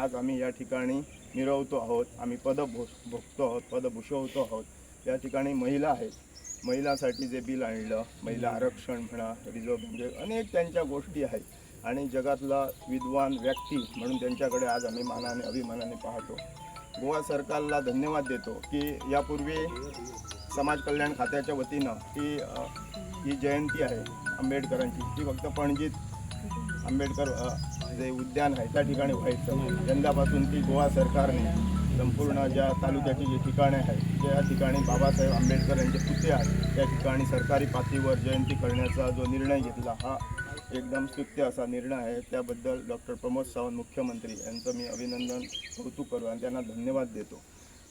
आज आम्ही या ठिकाणी मिरवतो आहोत, आम्ही पद भोगतो आहोत, पद भूषवतो आहोत। या ठिकाणी महिला आहेत, महिलांसाठी जे बिल आणलं, महिला आरक्षण म्हणा, रिझर्व म्हणजे अनेक त्यांच्या गोष्टी आहेत आणि जगातला विद्वान व्यक्ती म्हणून त्यांच्याकडे आज आम्ही मानाने अभिमानाने पाहतो। गोवा सरकारला धन्यवाद देतो की यापूर्वी समाज कल्याण खात्याच्या वतीनं ही जयंती आहे आंबेडकरांची, ती फक्त पणजीत आंबेडकर जे उद्यान आहे त्या ठिकाणी व्हायचं। यंदापासून ती गोवा सरकारने संपूर्ण ज्या तालुक्याची जी ठिकाणे आहेत त्या ठिकाणी बाबासाहेब आंबेडकर यांचे पुतळे आहेत त्या ठिकाणी सरकारी पातळीवर जयंती करण्याचा जो निर्णय घेतला हा एकदम स्तुत्य असा निर्णय आहे। त्याबद्दल डॉक्टर प्रमोद सावंत मुख्यमंत्री यांचं मी अभिनंदन कौतुक करतो आणि त्यांना धन्यवाद देतो।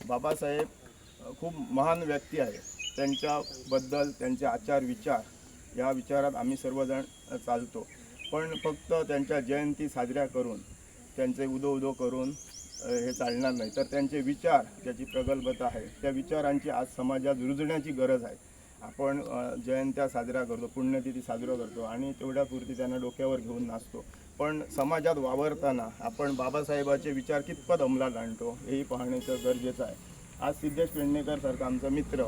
बाबासाहेब खूप महान व्यक्ती आहे, त्यांच्याबद्दल त्यांचे आचार विचार या विचारात आम्ही सर्वजण चालतो, पण फक्त त्यांच्या जयंती साजऱ्या करून त्यांचे उदो करून हे चालणार नाही, तर त्यांचे विचार ज्याची प्रगल्भता आहे त्या विचारांची आज समाजात रुजण्याची गरज आहे। आपण जयंत्या साजरा करतो, पुण्यतिथी साजरा करतो आणि तेवढ्यापुरती त्यांना डोक्यावर घेऊन नाचतो, पण समाजात वावरताना आपण बाबासाहेबाचे विचार कितपत अंमलात आणतो हेही पाहण्याचं गरजेचं आहे। आज सिद्धेश पेडणेकर सारखा आमचा मित्र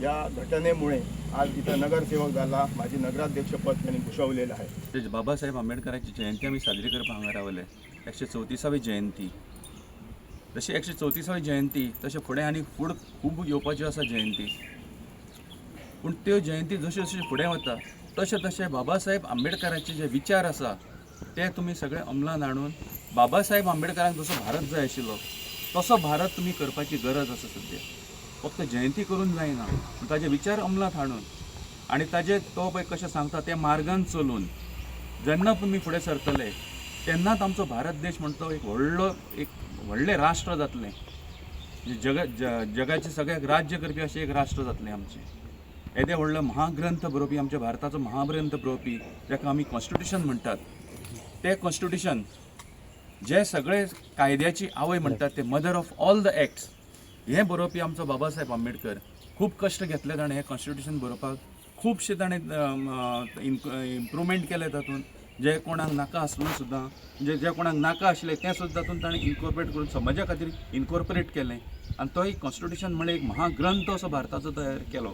या घटनेमुळे आज इथं नगरसेवक झाला, माझी नगराध्यक्षपद त्यांनी भूषवलेलं आहे। बाबासाहेब आंबेडकरांची जयंती आम्ही साजरी करपाक हांगा रावले। 134वी जयंती, जशी 134वी जयंती तशें फुडें आनी खूब येवपाच्यो आसा जयंती, पूण त्यो जयंती जशे जशे फुडें वता तशे तशे बाबासाहेब आंबेडकरांचे जे विचार आसा ते तुमी सगळे अंमलान हाडून बाबासाहेब आंबेडकरांक जसो भारत जाय आशिल्लो तसो भारत तुमी करपाची गरज आसा। सद्या फक्त जयंती करून जायना, पूण ताजे विचार अंमलात हाडून आनी ताजे तो पळय कशें सांगता त्या मार्गान चलून जेन्ना तुमी फुडें सरतले तेन्नाच आमचो भारत देश म्हणटा एक व्हडलें राष्ट्र जातलें, जगाचे सगळ्याक राज्य करपी अशें एक राष्ट्र जातलें आमचें। येदे व्हडलो महाग्रंथ बरोवपी आमच्या भारताचो महाग्रंथ बरोवपी जाका आमी कॉन्स्टिट्यूशन म्हणटात, ते कॉन्स्टिट्यूशन जे सगळे कायद्याची आवय म्हणटात ते mother of all the acts हें बरोवपी आमचो बाबासाहेब आंबेडकर खूब कश्ट घेतले ताणें हें कॉन्स्टिट्यूशन बरोवपाक। खुबशे ताणें इम्प्रुवमेंट केले तातूंत, जे कोणाक नाका आसलें सुद्दां जे कोणाक नाका आशिल्लें तें सुद्दां तातूंत ताणें इन्कॉर्पोरेट करून समाजा खातीर इन्कॉर्पोरेट केलें आनी तो एक कॉन्स्टिट्यूशन म्हणल्यार एक महाग्रंथ असो भारताचो तयार केलो।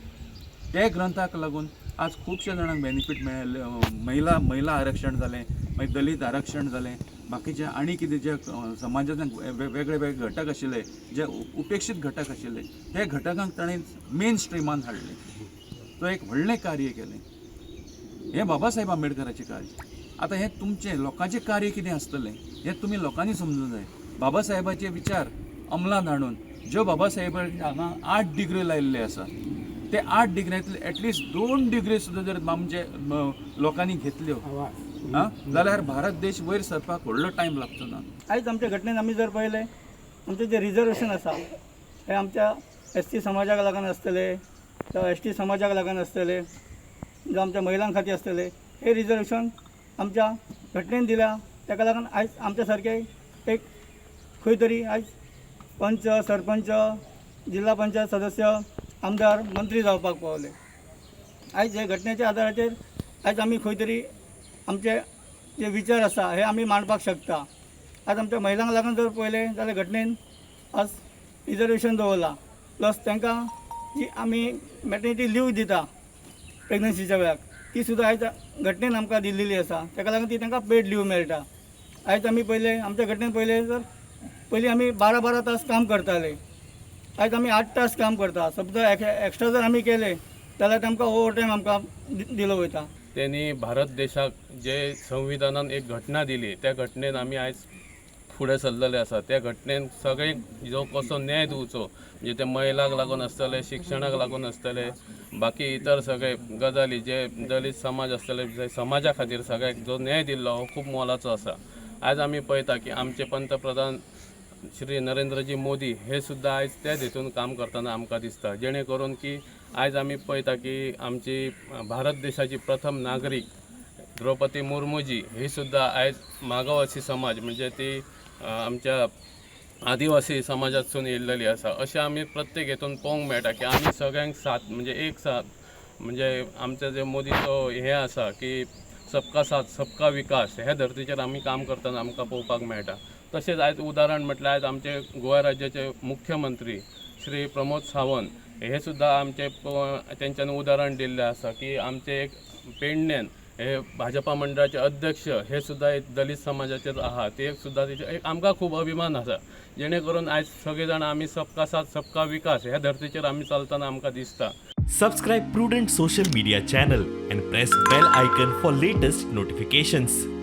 त्या ग्रंथाक लागून आज खुबशे जाणांक बेनिफीट मेळ्ळे, महिला आरक्षण जालें, मागीर दलीत आरक्षण जालें, बाकीचे आनी कितें जे समाजांत वेगळे घटक आशिल्ले, जे उपेक्षीत घटक आशिल्ले ते घटकांक ताणें मेन स्ट्रिमान हाडलें। तो एक व्हडलें कार्य केलें, हें बाबासाहेब आंबेडकराचें कार्य। आतां हें तुमचें लोकांचें कार्य कितें आसतलें हें तुमी लोकांनी समजूंक जाय। बाबासाहेबाचे विचार अंमलांत हाडून ज्यो बाबासाहेबान हांगा 8 डिग्री लायिल्ले आसा ते 8 डिग्रींतले एटलिस्ट 2 डिग्री सुद्दां जर आमचे लोकांनी घेतल्यो जाल्यार भारत देश वयर सरपाक व्हडलो टायम लागचो ना। आयज आमच्या घटनेन आमी जर पळयलें आमचें जें रिजर्वेशन आसा हें आमच्या ST समाजाक लागून आसतलें, जावं ST समाजाक लागून आसतलें, जावं आमच्या महिलां खातीर आसतलें, हे रिजर्वेशन आमच्या घटनेन दिल्या। ताका लागून आयज आमच्या सारके एक खंय तरी आयज पंच, सरपंच, जिल्हा पंचायत सदस्य, आमदार, मंत्री जावपाक पावले। आयज हे घटनेच्या आदाराचेर आयज आमी खंय तरी आमचे जे विचार आसा हे आमी मांडपाक शकता। आज आमच्या महिलांक लागून जर पळयलें जाल्यार घटनेन आज रिजर्वेशन दवरला, प्लस तांकां जी आमी मॅटर्निटी लीव दिता प्रेग्नन्सीच्या वेळार ती सुद्दां आयज घटनेन आमकां दिल्लेली आसा, ताका लागून ती तांकां पेड लीव मेळटा। आयज आमी पळयलें आमच्या घटनेन पळयलें तर पयलीं आमी 12-12 तास काम करताले, आयज आमी 8 तास काम करता। समजा एक्स्ट्रा जर आमी केले जाल्यार आमकां ओवर टायम आमकां दिलो वयता। त्यांनी भारत देशाक जे संविधानान एक घटना दिली त्या घटनेन आमी आयज फुडें सरलेले आसा। त्या घटनेन सगळ्यांक जो कसो न्याय दिवचो म्हणजे ते महिलांक लागून आसतले, शिक्षणाक लागून आसतले, बाकी इतर सगळे गजाली जे दलित समाज आसतले समाजा खातीर सगळ्याक जो न्याय दिल्लो हो खूब मोलाचो आसा। आज आमी पळयता की आमचे पंतप्रधान श्री नरेंद्रजी मोदी हे सुद्दां आयज त्या हेतून काम करतना आमकां दिसता, जेणे करून की आयज आमी पळयता की आमची भारत देशाची प्रथम नागरीक द्रौपदी मुर्मूजी ही सुद्दां आयज मागावसी समाज म्हणजे ती आमच्या आदिवासी समाजातसून येयल्लेली आसा। अशें आमी प्रत्येक हेतून पळोवंक मेळटा की आमी सगळ्यांक साथ म्हणजे एक साथ म्हणजे आमचे जे मोदीचो हे आसा की सबका साथ सबका विकास ह्या धर्तीचेर आमी काम करतना आमकां पळोवपाक मेळटा। तसेच आयज उदाहरण म्हटल्यार आयज आमचे गोवा राज्याचे मुख्यमंत्री श्री प्रमोद सावंत हे सुद्दां आमचे तेंच्यांनी उदाहरण दिल्लें आसा की आमचे एक पेडणेन हे भाजपा मंडळाचे अध्यक्ष हे सुद्दां एक दलित समाजाचेच आहात ते सुद्दां तेचे एक आमकां खूब अभिमान आसा जेणे करून आयज सगळे जाण आमी सबका साथ सबका विकास ह्या धर्तीचेर आमी चलतना आमकां दिसता. Subscribe Prudent social media channel and press bell icon for latest notifications.